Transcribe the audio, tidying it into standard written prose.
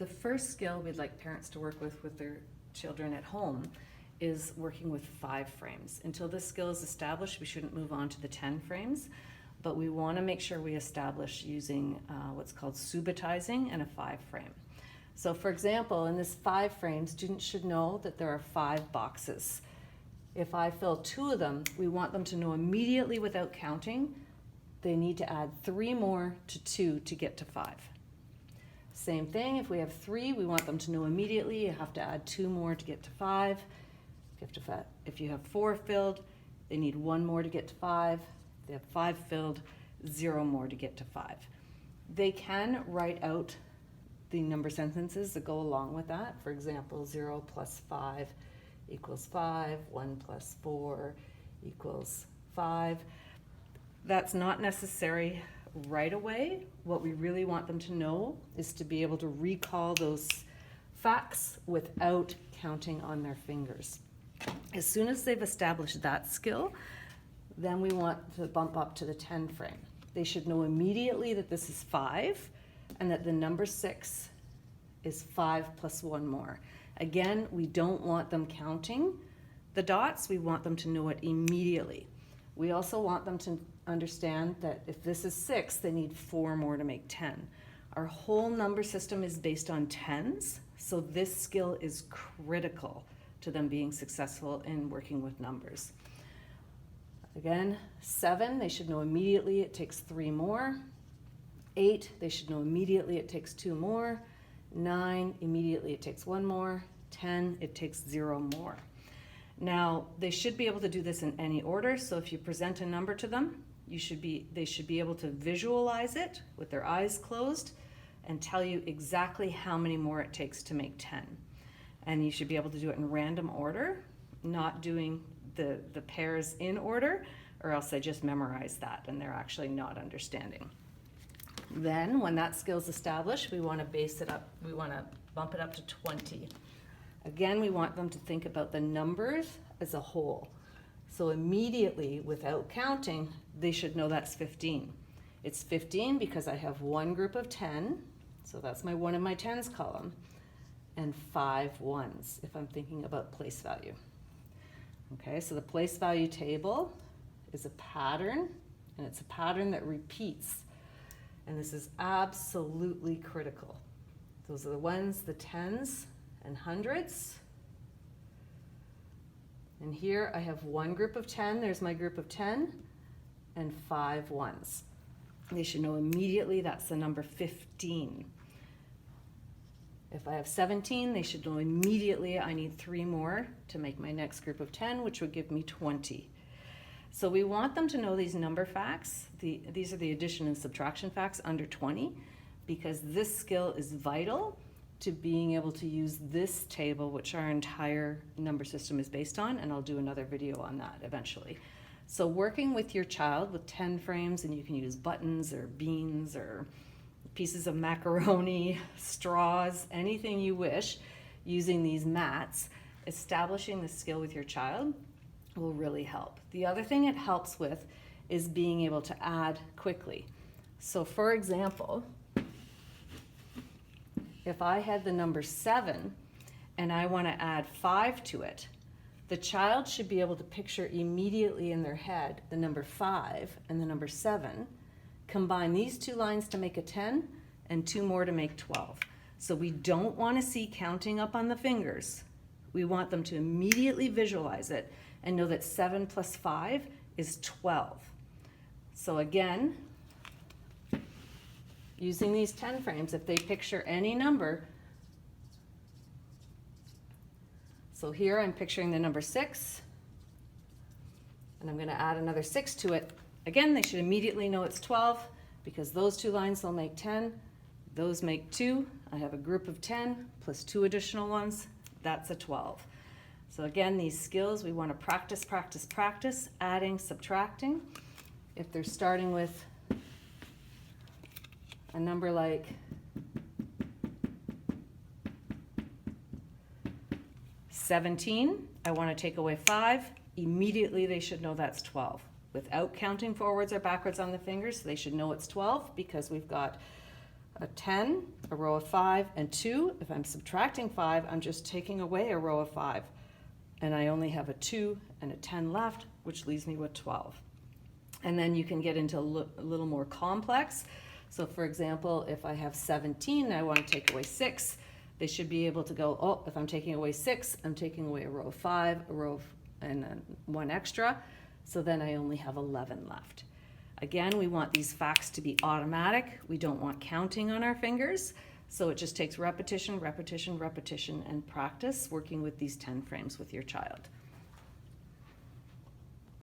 The first skill we'd like parents to work with their children at home is working with 5 frames. Until this skill is established, we shouldn't move on to the 10 frames, but we want to make sure we establish using what's called subitizing and a 5 frame. So for example, in this 5 frame, students should know that there are 5 boxes. If I fill 2 of them, we want them to know immediately without counting, they need to add 3 more to 2 to get to 5. Same thing, if we have 3, we want them to know immediately you have to add 2 more to get to 5. If you have 4 filled, they need 1 more to get to 5. If they have 5 filled, 0 more to get to 5. They can write out the number sentences that go along with that. For example, 0 plus 5 equals 5, 1 plus 4 equals 5. That's not necessary right away. What we really want them to know is to be able to recall those facts without counting on their fingers. As soon as they've established that skill, then we want to bump up to the 10 frame. They should know immediately that this is 5 and that the number 6 is 5 plus 1 more. Again, we don't want them counting the dots, we want them to know it immediately. We also want them to understand that if this is 6, they need 4 more to make 10. Our whole number system is based on tens, so this skill is critical to them being successful in working with numbers. Again, 7, they should know immediately it takes 3 more. 8, they should know immediately it takes 2 more. 9, immediately it takes 1 more. 10, it takes 0 more. Now, they should be able to do this in any order, so if you present a number to them, they should be able to visualize it with their eyes closed and tell you exactly how many more it takes to make 10. And you should be able to do it in random order, not doing the pairs in order, or else they just memorize that and they're actually not understanding. Then, when that skill's established, we want to base it up, we want to bump it up to 20. Again, we want them to think about the numbers as a whole. So immediately, without counting, they should know that's 15. It's 15 because I have one group of 10, so that's my 1 in my tens column, and 5 ones if I'm thinking about place value. Okay, so the place value table is a pattern, and it's a pattern that repeats. And this is absolutely critical. Those are the ones, the tens and hundreds. And here I have one group of 10, there's my group of 10, and 5 ones. They should know immediately that's the number 15. If I have 17, they should know immediately I need 3 more to make my next group of 10, which would give me 20. So we want them to know these number facts. These are the addition and subtraction facts under 20, because this skill is vital to being able to use this table, which our entire number system is based on, and I'll do another video on that eventually. So working with your child with 10 frames, and you can use buttons or beans or pieces of macaroni, straws, anything you wish, using these mats, establishing the skill with your child will really help. The other thing it helps with is being able to add quickly. So for example, if I had the number 7 and I want to add 5 to it, the child should be able to picture immediately in their head the number 5 and the number 7, combine these 2 lines to make a 10 and 2 more to make 12. So we don't want to see counting up on the fingers. We want them to immediately visualize it and know that 7 plus 5 is 12. So again, using these 10 frames, if they picture any number, so here I'm picturing the number 6, and I'm going to add another 6 to it. Again, they should immediately know it's 12, because those 2 lines will make 10, those make 2. I have a group of 10 plus 2 additional ones, that's a 12. So again, these skills, we want to practice, practice, practice, adding, subtracting. If they're starting with a number like 17, I want to take away 5, immediately they should know that's 12. Without counting forwards or backwards on the fingers, they should know it's 12 because we've got a 10 a row of 5, and 2, if I'm subtracting 5, I'm just taking away a row of 5. And I only have a 2 and a 10 left, which leaves me with 12. And then you can get into a little more complex. So for example, if I have 17 and I want to take away 6, they should be able to go, oh, if I'm taking away 6, I'm taking away a row of 5, a row of, and then 1 extra. So then I only have 11 left. Again, we want these facts to be automatic. We don't want counting on our fingers. So it just takes repetition, repetition, repetition, and practice working with these 10 frames with your child.